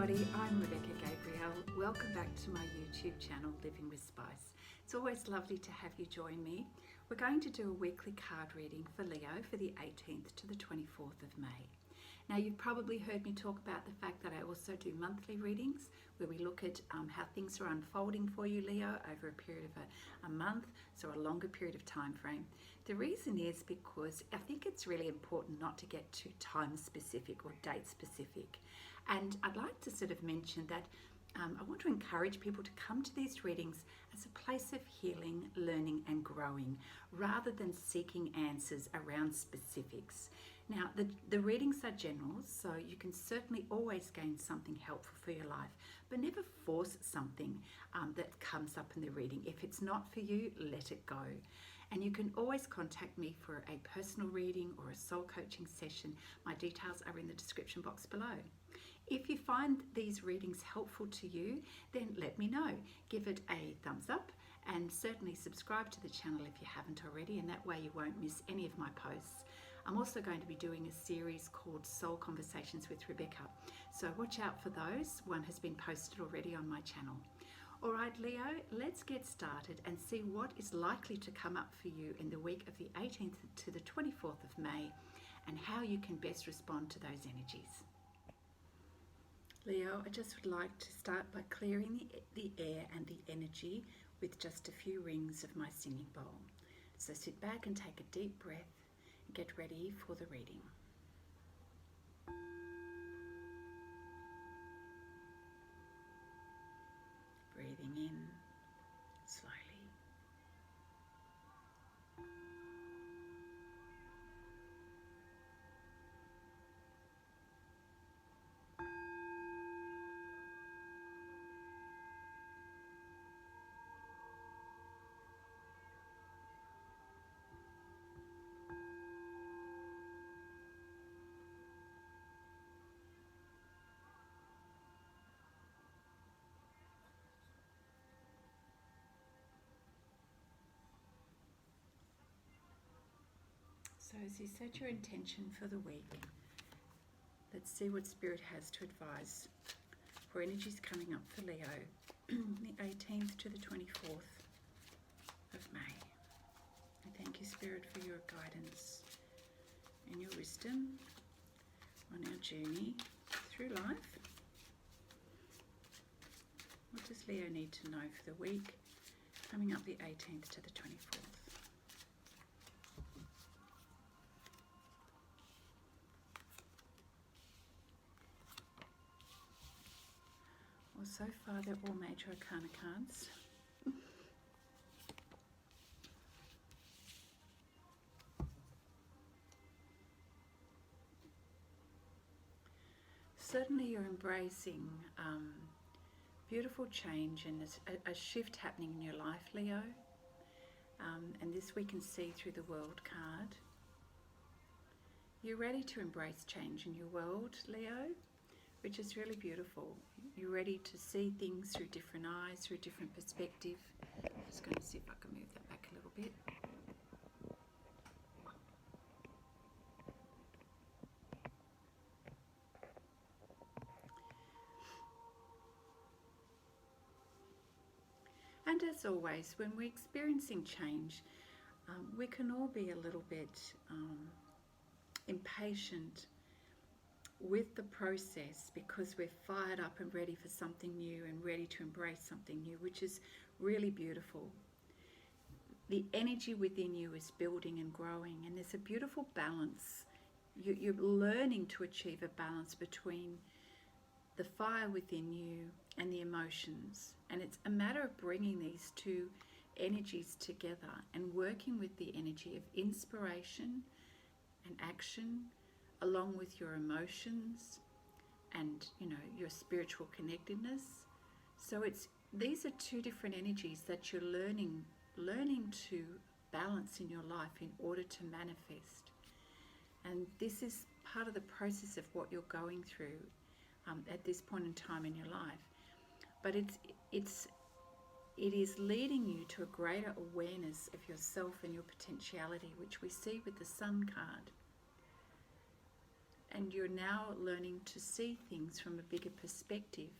everybody, I'm Rebecca Gabrielle. Welcome back to my YouTube channel, Living with Spice. It's always lovely to have you join me. We're going to do a weekly card reading for Leo for the 18th to the 24th of May. Now, you've probably heard me talk about the fact that I also do monthly readings where we look at how things are unfolding for you, Leo, over a period of a month, so a longer period of time frame. The reason is because I think it's really important not to get too time specific or date specific. And I'd like to sort of mention that I want to encourage people to come to these readings as a place of healing, learning and growing rather than seeking answers around specifics. Now, the readings are general, so you can certainly always gain something helpful for your life, but never force something that comes up in the reading. If it's not for you, let it go. And you can always contact me for a personal reading or a soul coaching session. My details are in the description box below. If you find these readings helpful to you, then let me know. Give it a thumbs up and certainly subscribe to the channel if you haven't already, and that way you won't miss any of my posts. I'm also going to be doing a series called Soul Conversations with Rebecca, so watch out for those. One has been posted already on my channel. All right, Leo, let's get started and see what is likely to come up for you in the week of the 18th to the 24th of May and how you can best respond to those energies. Leo, I just would like to start by clearing the air and the energy with just a few rings of my singing bowl. So sit back and take a deep breath and get ready for the reading. Breathing in slowly. So as you set your intention for the week, let's see what Spirit has to advise for energies coming up for Leo, the 18th to the 24th of May. I thank you, Spirit, for your guidance and your wisdom on our journey through life. What does Leo need to know for the week coming up the 18th to the 24th? Well, so far they're all major arcana cards. Certainly you're embracing beautiful change and a shift happening in your life, Leo. And this we can see through the World card. You're ready to embrace change in your world, Leo, which is really beautiful. You're ready to see things through different eyes, through a different perspective. I'm just going to see if I can move that back a little bit. And as always, when we're experiencing change, we can all be a little bit impatient with the process because we're fired up and ready for something new and ready to embrace something new, which is really beautiful. The energy within you is building and growing, and there's a beautiful balance. You're learning to achieve a balance between the fire within you and the emotions, and it's a matter of bringing these two energies together and working with the energy of inspiration and action along with your emotions and, you know, your spiritual connectedness. So these are two different energies that you're learning to balance in your life in order to manifest. And this is part of the process of what you're going through at this point in time in your life. But it is leading you to a greater awareness of yourself and your potentiality, which we see with the Sun card. and you're now learning to see things from a bigger perspective,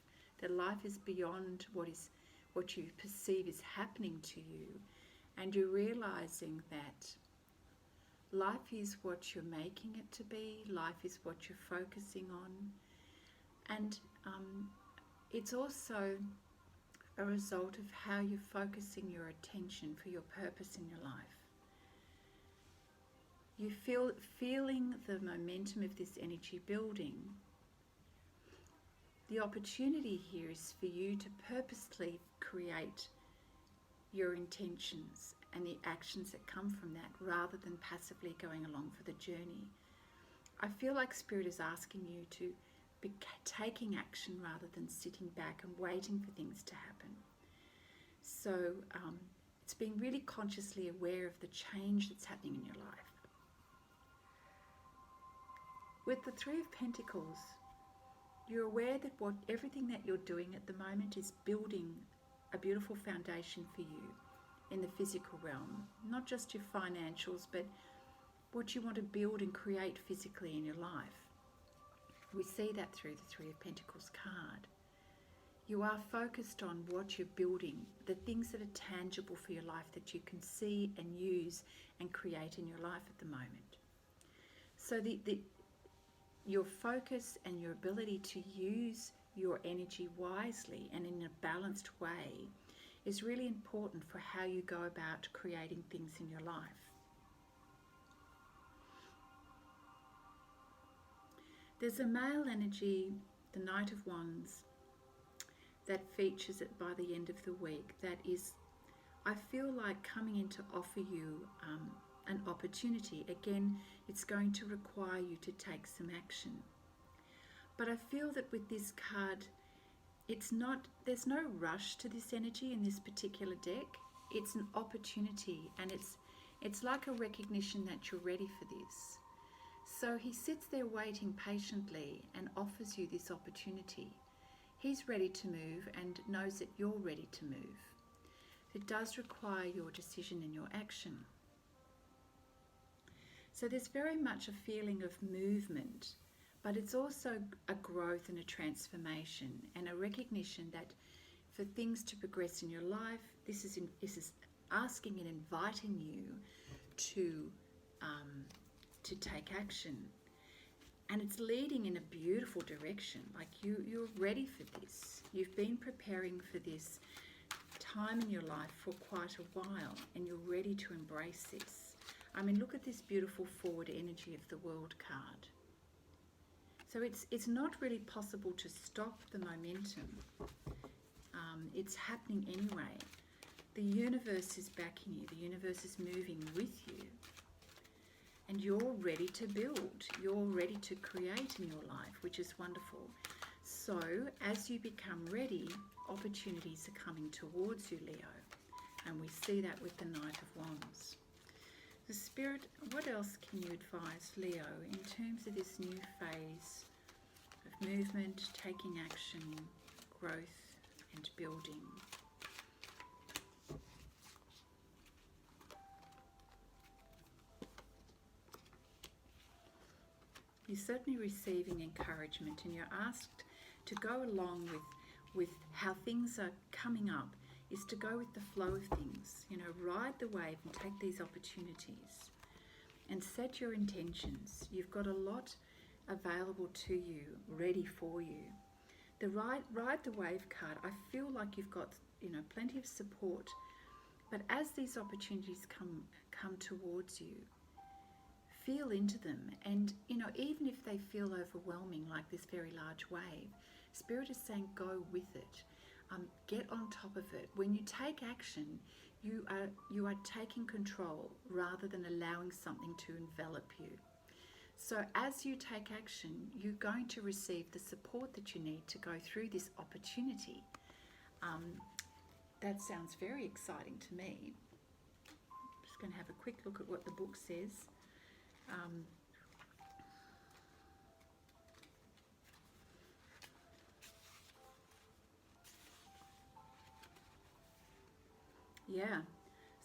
that life is beyond what you perceive is happening to you, and you're realizing that life is what you're making it to be, life is what you're focusing on, and it's also a result of how you're focusing your attention for your purpose in your life. You feeling the momentum of this energy building. The opportunity here is for you to purposely create your intentions and the actions that come from that, rather than passively going along for the journey. I feel like Spirit is asking you to be taking action rather than sitting back and waiting for things to happen. So it's being really consciously aware of the change that's happening in your life. With the Three of Pentacles, you're aware that everything that you're doing at the moment is building a beautiful foundation for you in the physical realm. Not just your financials, but what you want to build and create physically in your life. We see that through the Three of Pentacles card. You are focused on what you're building, the things that are tangible for your life that you can see and use and create in your life at the moment. So your focus and your ability to use your energy wisely and in a balanced way is really important for how you go about creating things in your life. There's a male energy, the Knight of Wands, that features it by the end of the week, that is, I feel like, coming in to offer you an opportunity. Again, it's going to require you to take some action. But I feel that with this card, there's no rush to this energy in this particular deck. It's an opportunity, and it's like a recognition that you're ready for this. So he sits there waiting patiently and offers you this opportunity. He's ready to move and knows that you're ready to move. It does require your decision and your action. So there's very much a feeling of movement, but it's also a growth and a transformation and a recognition that for things to progress in your life, this is asking and inviting you to take action. And it's leading in a beautiful direction. Like you're ready for this. You've been preparing for this time in your life for quite a while, and you're ready to embrace this. I mean, look at this beautiful forward energy of the World card. So it's not really possible to stop the momentum. It's happening anyway. The universe is backing you. The universe is moving with you. And you're ready to build. You're ready to create in your life, which is wonderful. So as you become ready, opportunities are coming towards you, Leo. And we see that with the Knight of Wands. The Spirit, what else can you advise Leo in terms of this new phase of movement, taking action, growth and building? You're certainly receiving encouragement, and you're asked to go along with how things are coming up, is to go with the flow of things. You know, ride the wave and take these opportunities and set your intentions. You've got a lot available to you, ready for you. The ride the wave card, I feel like you've got, you know, plenty of support, but as these opportunities come towards you, feel into them. And, you know, even if they feel overwhelming, like this very large wave, Spirit is saying go with it. Get on top of it. When you take action, you are taking control rather than allowing something to envelop you. So as you take action, you're going to receive the support that you need to go through this opportunity. That sounds very exciting to me. I'm just going to have a quick look at what the book says. Yeah,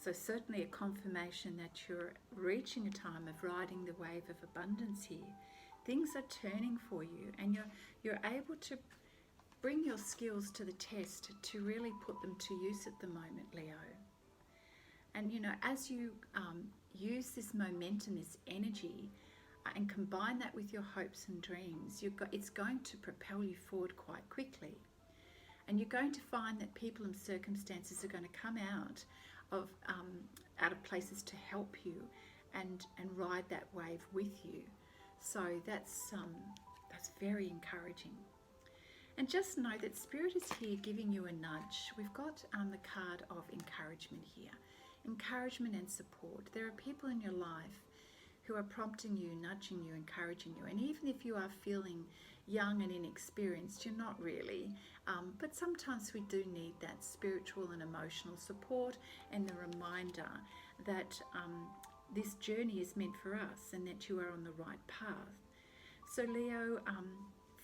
so certainly a confirmation that you're reaching a time of riding the wave of abundance here. Things are turning for you, and you're able to bring your skills to the test to really put them to use at the moment, Leo. And you know, as you use this momentum, this energy, and combine that with your hopes and dreams, it's going to propel you forward quite quickly. And you're going to find that people and circumstances are going to come out of places to help you and ride that wave with you. So that's very encouraging. And just know that Spirit is here giving you a nudge. We've got the card of encouragement here. Encouragement and support. There are people in your life who are prompting you, nudging you, encouraging you. And even if you are feeling young and inexperienced, you're not really. But sometimes we do need that spiritual and emotional support and the reminder that this journey is meant for us and that you are on the right path. So Leo,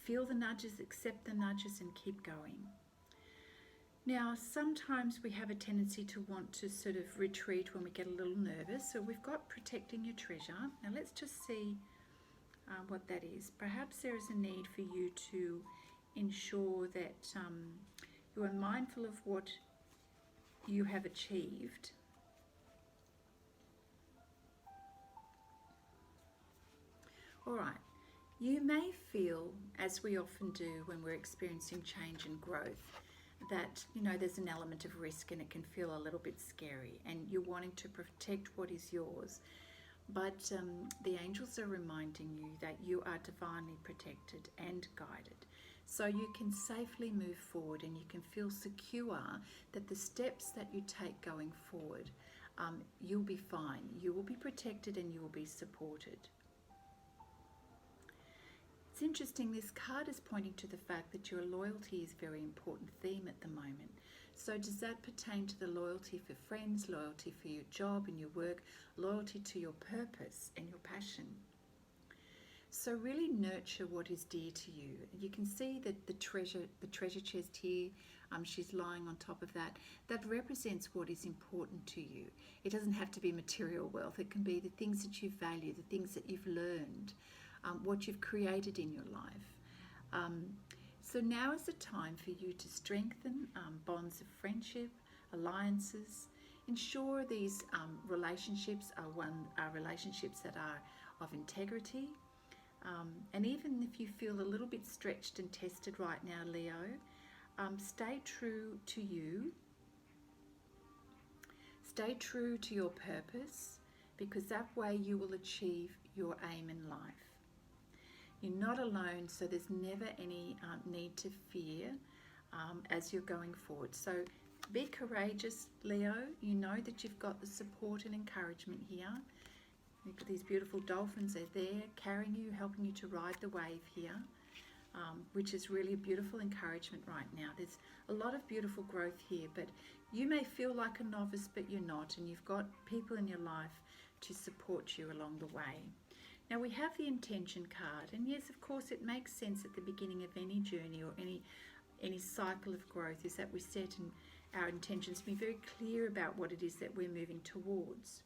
feel the nudges, accept the nudges, and keep going. Now, sometimes we have a tendency to want to sort of retreat when we get a little nervous. So we've got protecting your treasure. Now let's just see what that is. Perhaps there is a need for you to ensure that you are mindful of what you have achieved. All right. You may feel, as we often do when we're experiencing change and growth, that, you know, there's an element of risk and it can feel a little bit scary and you're wanting to protect what is yours. But the angels are reminding you that you are divinely protected and guided. So you can safely move forward and you can feel secure that the steps that you take going forward, you'll be fine. You will be protected and you will be supported. It's interesting, this card is pointing to the fact that your loyalty is a very important theme at the moment. So does that pertain to the loyalty for friends, loyalty for your job and your work, loyalty to your purpose and your passion? So really nurture what is dear to you. You can see that the treasure chest here, she's lying on top of that. That represents what is important to you. It doesn't have to be material wealth. It can be the things that you value, the things that you've learned, what you've created in your life. So now is the time for you to strengthen bonds of friendship, alliances. Ensure these relationships are relationships that are of integrity. And even if you feel a little bit stretched and tested right now, Leo, stay true to you. Stay true to your purpose, because that way you will achieve your aim in life. You're not alone, so there's never any need to fear as you're going forward. So be courageous, Leo. You know that you've got the support and encouragement here. You've got these beautiful dolphins, they're there carrying you, helping you to ride the wave here, which is really a beautiful encouragement right now. There's a lot of beautiful growth here, but you may feel like a novice, but you're not, and you've got people in your life to support you along the way. Now we have the intention card, and yes, of course, it makes sense at the beginning of any journey or any cycle of growth is that we set our intentions, be very clear about what it is that we're moving towards.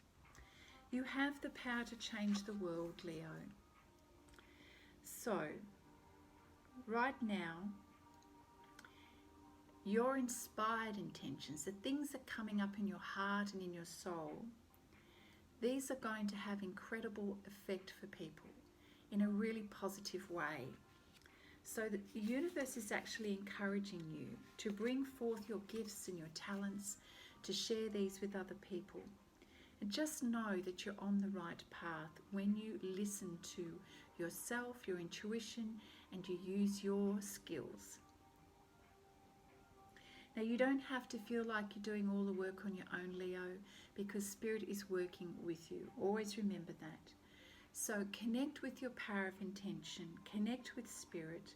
You have the power to change the world, Leo. So, right now, your inspired intentions, the things that are coming up in your heart and in your soul, these are going to have incredible effect for people in a really positive way. So the universe is actually encouraging you to bring forth your gifts and your talents, to share these with other people. And just know that you're on the right path when you listen to yourself, your intuition, and you use your skills. Now, you don't have to feel like you're doing all the work on your own, Leo, because Spirit is working with you. Always remember that. So connect with your power of intention, connect with Spirit,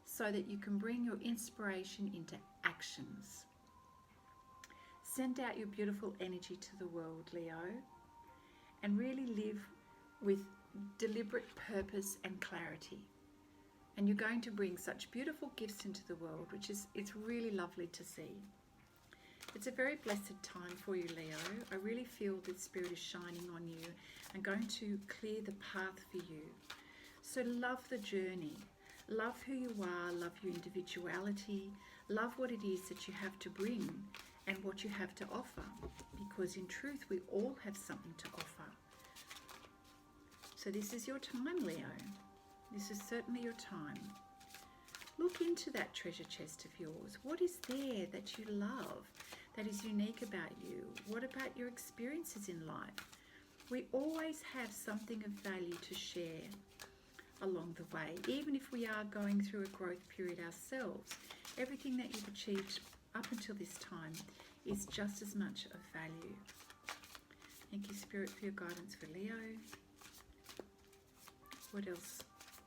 so that you can bring your inspiration into actions. Send out your beautiful energy to the world, Leo, and really live with deliberate purpose and clarity. And you're going to bring such beautiful gifts into the world, it's really lovely to see. It's a very blessed time for you, Leo. I really feel that Spirit is shining on you and going to clear the path for you. So love the journey. Love who you are, love your individuality, love what it is that you have to bring and what you have to offer. Because in truth, we all have something to offer. So this is your time, Leo. This is certainly your time. Look into that treasure chest of yours. What is there that you love, that is unique about you? What about your experiences in life? We always have something of value to share along the way. Even if we are going through a growth period ourselves, everything that you've achieved up until this time is just as much of value. Thank you, Spirit, for your guidance for Leo. What else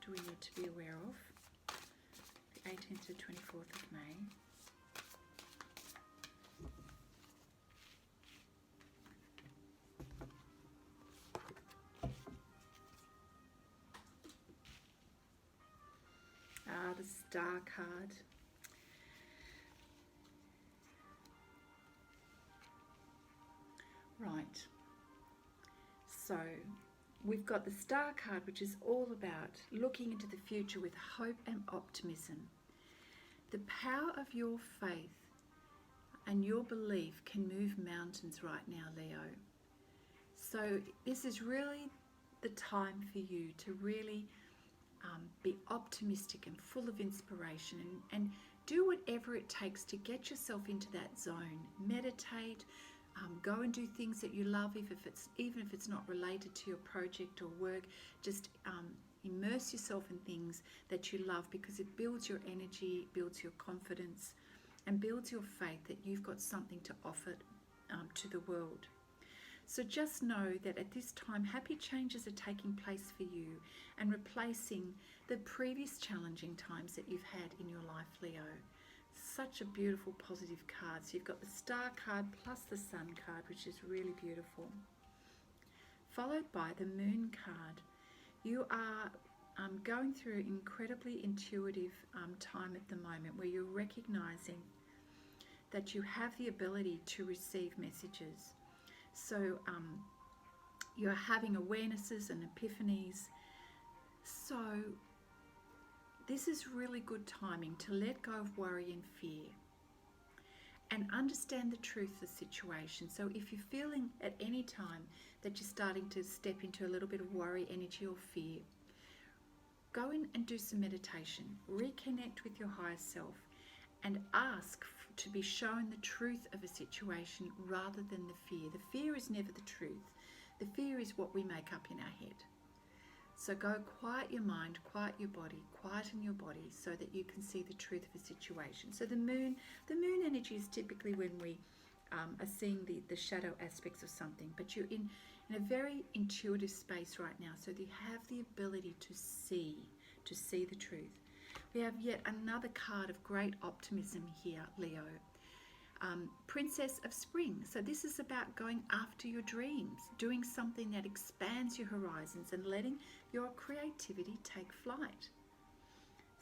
do we need to be aware of? The 18th to 24th of May. The Star card. Right. So we've got the Star card, which is all about looking into the future with hope and optimism. The power of your faith and your belief can move mountains right now, Leo. So this is really the time for you to really be optimistic and full of inspiration, and do whatever it takes to get yourself into that zone. Meditate, go and do things that you love, even if it's not related to your project or work. Just immerse yourself in things that you love, because it builds your energy, builds your confidence, and builds your faith that you've got something to offer to the world. So just know that at this time, happy changes are taking place for you and replacing the previous challenging times that you've had in your life, Leo. Such a beautiful, positive card. So you've got the Star card plus the Sun card, which is really beautiful. Followed by the Moon card. You are going through an incredibly intuitive time at the moment, where you're recognizing that you have the ability to receive messages. So you're having awarenesses and epiphanies. So this is really good timing to let go of worry and fear and understand the truth of the situation. So if you're feeling at any time that you're starting to step into a little bit of worry, energy or fear, go in and do some meditation. Reconnect with your higher self and ask to be shown the truth of a situation rather than the fear. The fear is never the truth. The fear is what we make up in our head. So go quiet your mind, quiet your body, quieten your body so that you can see the truth of a situation. So the moon energy is typically when we are seeing the shadow aspects of something, but you're in a very intuitive space right now, so that you have the ability to see the truth. We have yet another card of great optimism here, Leo. Princess of Spring. So this is about going after your dreams, doing something that expands your horizons and letting your creativity take flight.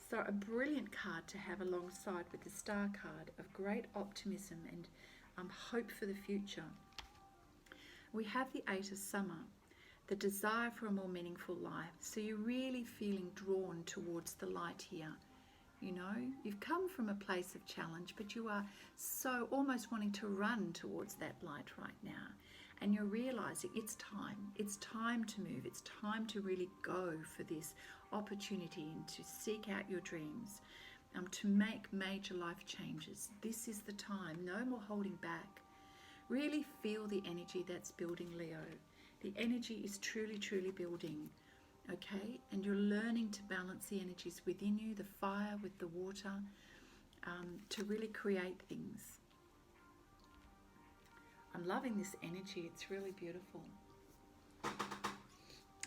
So a brilliant card to have alongside with the Star card of great optimism and hope for the future. We have the Eight of Summer, the desire for a more meaningful life. So you're really feeling drawn towards the light here. You know, you've come from a place of challenge, but you are so almost wanting to run towards that light right now. And you're realizing it's time. It's time to move. It's time to really go for this opportunity and to seek out your dreams, to make major life changes. This is the time. No more holding back. Really feel the energy that's building, Leo. The energy is truly, truly building. Okay, and you're learning to balance the energies within you, the fire with the water, to really create things. I'm loving this energy. It's really beautiful.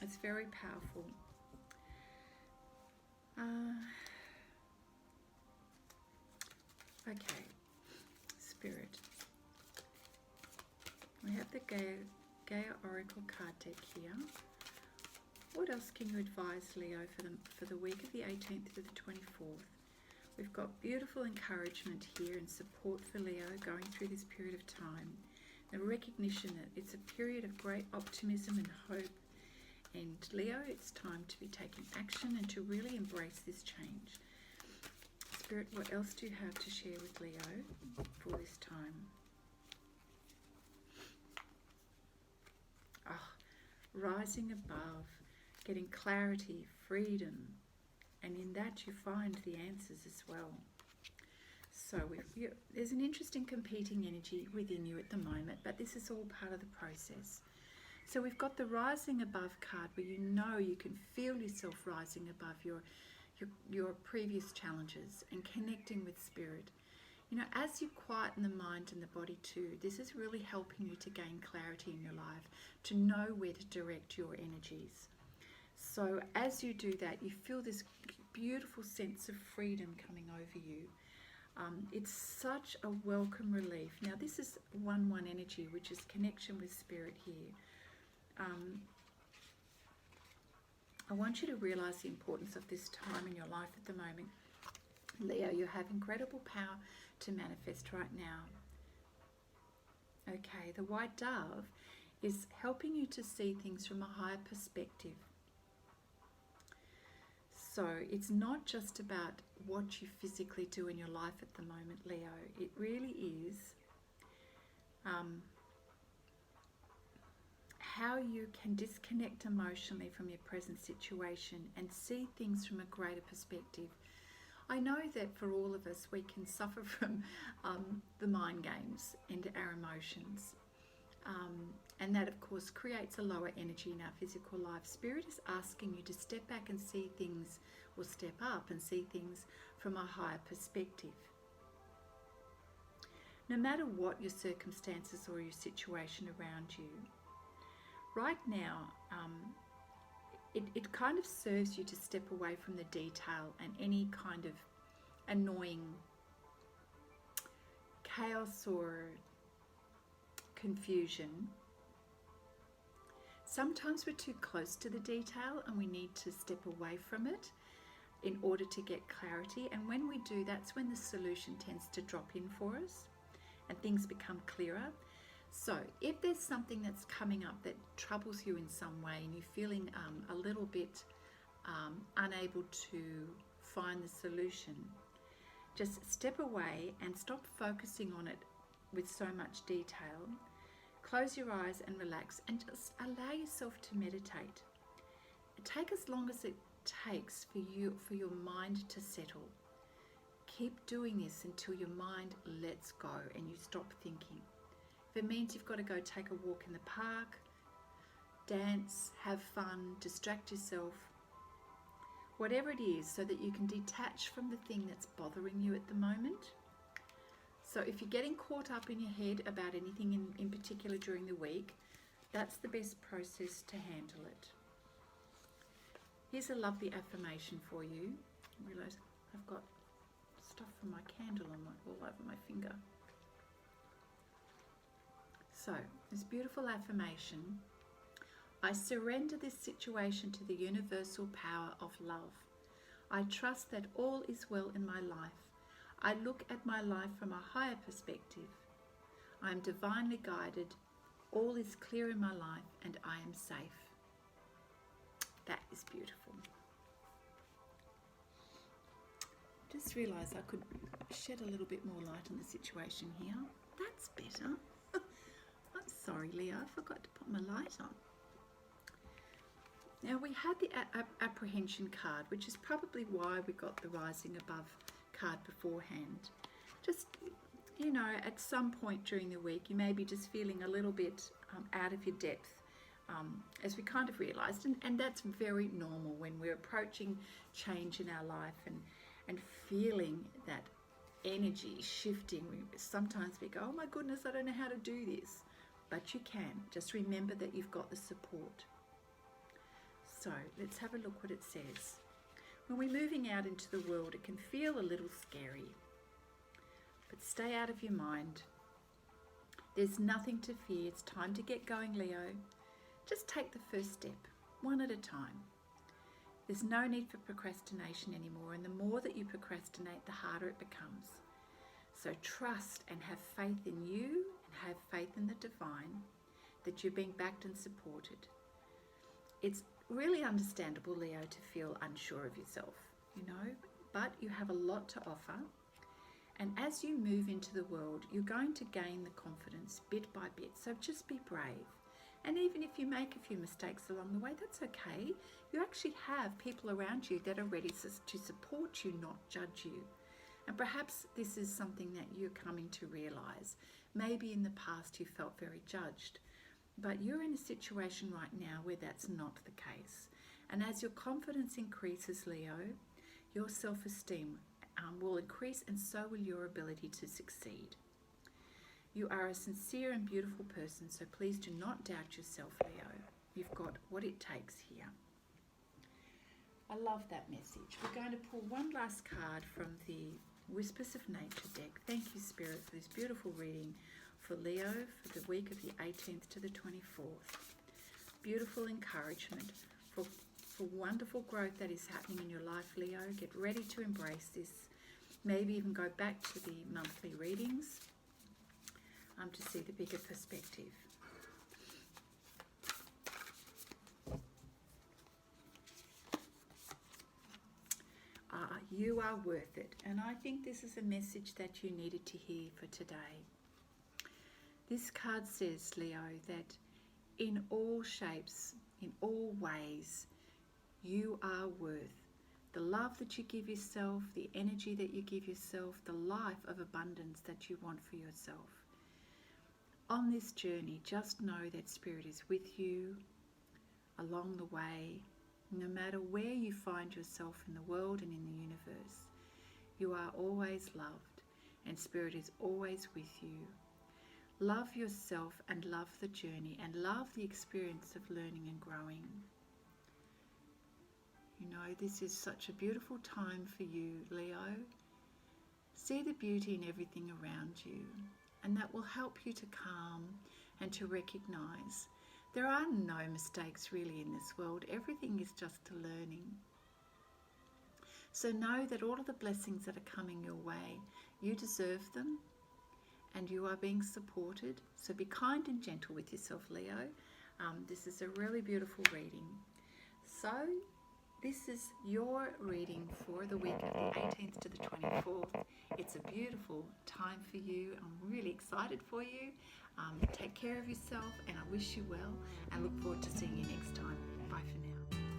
It's very powerful. Okay, Spirit. We have the Gaia Oracle card deck here. What else can you advise, Leo, for the week of the 18th to the 24th? We've got beautiful encouragement here and support for Leo going through this period of time. The recognition that it's a period of great optimism and hope And Leo, it's time to be taking action and to really embrace this change. Spirit, what else do you have to share with Leo for this time? Rising above, getting clarity, freedom, and in that you find the answers as well. So there's an interesting competing energy within you at the moment, but this is all part of the process. So we've got the rising above card, where you know you can feel yourself rising above your previous challenges and connecting with spirit. You know, as you quieten the mind and the body too, this is really helping you to gain clarity in your life, to know where to direct your energies. So as you do that, you feel this beautiful sense of freedom coming over you. It's such a welcome relief. Now this is 1-1 energy, which is connection with spirit here. I want you to realize the importance of this time in your life at the moment. Leo, you have incredible power to manifest right now. Okay, the white dove is helping you to see things from a higher perspective. So it's not just about what you physically do in your life at the moment, Leo. It really is how you can disconnect emotionally from your present situation and see things from a greater perspective. I know that for all of us, we can suffer from the mind games and our emotions. And that, of course, creates a lower energy in our physical life. Spirit is asking you to step back and see things, or step up and see things from a higher perspective. No matter what your circumstances or your situation around you, right now, it kind of serves you to step away from the detail and any kind of annoying chaos or confusion. Sometimes we're too close to the detail and we need to step away from it in order to get clarity. And when we do, that's when the solution tends to drop in for us and things become clearer. So if there's something that's coming up that troubles you in some way and you're feeling a little bit unable to find the solution, just step away and stop focusing on it with so much detail. Close your eyes and relax and just allow yourself to meditate. Take as long as it takes for your mind to settle. Keep doing this until your mind lets go and you stop thinking. If it means you've got to go take a walk in the park, dance, have fun, distract yourself, whatever it is, so that you can detach from the thing that's bothering you at the moment. So if you're getting caught up in your head about anything in particular during the week, that's the best process to handle it. Here's a lovely affirmation for you. I realise I've got stuff from my candle all over my finger. So, this beautiful affirmation: I surrender this situation to the universal power of love. I trust that all is well in my life. I look at my life from a higher perspective. I am divinely guided. All is clear in my life and I am safe. That is beautiful. Just realised I could shed a little bit more light on the situation here. That's better. I'm sorry, Leo, I forgot to put my light on. Now we had the apprehension card, which is probably why we got the rising above card beforehand. Just, you know, at some point during the week, you may be just feeling a little bit out of your depth, as we kind of realised, and that's very normal when we're approaching change in our life and feeling that energy shifting. Sometimes we go, oh my goodness, I don't know how to do this. But you can. Just remember that you've got the support. So let's have a look what it says. When we're moving out into the world, it can feel a little scary. But stay out of your mind. There's nothing to fear. It's time to get going, Leo. Just take the first step, one at a time. There's no need for procrastination anymore, and the more that you procrastinate, the harder it becomes. So trust and have faith in you and have faith in the divine, that you're being backed and supported. It's really understandable, Leo, to feel unsure of yourself, but you have a lot to offer. And as you move into the world, you're going to gain the confidence bit by bit. So just be brave. And even if you make a few mistakes along the way, that's okay. You actually have people around you that are ready to support you, not judge you. And perhaps this is something that you're coming to realize. Maybe in the past you felt very judged, but you're in a situation right now where that's not the case. And as your confidence increases, Leo, your self-esteem will increase, and so will your ability to succeed. You are a sincere and beautiful person, so please do not doubt yourself, Leo. You've got what it takes here. I love that message. We're going to pull one last card from the Whispers of Nature deck. Thank you, Spirit, for this beautiful reading for Leo for the week of the 18th to the 24th. Beautiful encouragement for wonderful growth that is happening in your life, Leo. Get ready to embrace this. Maybe even go back to the monthly readings to see the bigger perspective. You are worth it. And I think this is a message that you needed to hear for today. This card says, Leo, that in all shapes, in all ways, you are worth the love that you give yourself, the energy that you give yourself, the life of abundance that you want for yourself. On this journey, just know that Spirit is with you along the way. No matter where you find yourself in the world and in the universe, you are always loved, and Spirit is always with you. Love yourself and love the journey and love the experience of learning and growing. This is such a beautiful time for you, Leo. See the beauty in everything around you, and that will help you to calm and to recognize there are no mistakes really in this world. Everything is just a learning. So know that all of the blessings that are coming your way, you deserve them, and you are being supported. So be kind and gentle with yourself, Leo. This is a really beautiful reading. So this is your reading for the week of the 18th to the 24th. It's a beautiful time for you. I'm really excited for you. Take care of yourself, and I wish you well, and look forward to seeing you next time. Bye for now.